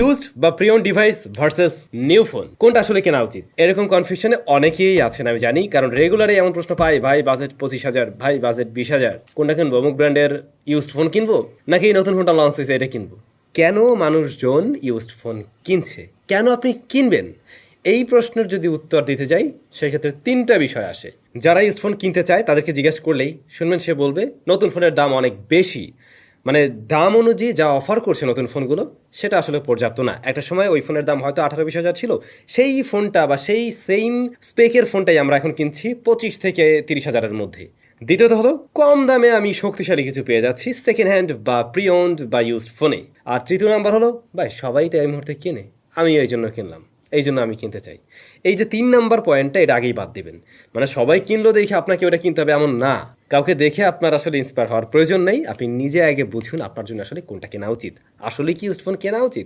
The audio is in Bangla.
ইউজড বা প্রিয়ন ডিভাইস ভার্সেস নিউ ফোন, কোনটা আসলে কেনা উচিত? এরকম কনফিউশনে অনেকেই আছেন আমি জানি, কারণ রেগুলারই এমন প্রশ্ন পাই, ভাই বাজেট 25,000, ভাই বাজেট 20,000, কোনটা কিনবো? অমুক ব্র্যান্ডের ইউজড ফোন কিনবো নাকি এই নতুন ফোনটা লঞ্চ হয়েছে এটা কিনবো? কেন মানুষজন ইউজড ফোন কিনছে, কেন আপনি কিনবেন? এই প্রশ্নের যদি উত্তর দিতে যাই সেক্ষেত্রে তিনটা বিষয় আসে। যারা ইউজড ফোন কিনতে চায় তাদেরকে জিজ্ঞেস করলেই শুনবেন সে বলবে নতুন ফোনের দাম অনেক বেশি, মানে দাম অনুযায়ী যা অফার করছে নতুন ফোনগুলো সেটা আসলে পর্যাপ্ত না। একটা সময় ওই ফোনের দাম হয়তো 18-20 হাজার ছিল, সেই ফোনটা বা সেই সেম স্পেকের ফোনটাই আমরা এখন কিনছি 25 থেকে 30 হাজারের মধ্যে। দ্বিতীয়ত হলো কম দামে আমি শক্তিশালী কিছু পেয়ে যাচ্ছি সেকেন্ড হ্যান্ড বা প্রি ওন্ড বা ইউজড ফোনে। আর তৃতীয় নাম্বার হলো ভাই সবাই তো এই মুহূর্তে কেনে, আমি এই জন্য কিনলাম, এই জন্য আমি কিনতে চাই। এই যে 3 নাম্বার পয়েন্টটা, এটা আগেই বাদ দিবেন। মানে সবাই কিনলো দেখে আপনাকে ওটা কিনতে হবে এমন না। কাউকে দেখে আপনার আসলে ইন্সপায়ার হওয়ার প্রয়োজন নেই। আপনি নিজে আগে বুঝুন আপনার জন্য আসলে কোনটা কেনা উচিত, আসলে কি ইউজড ফোন কেনা উচিত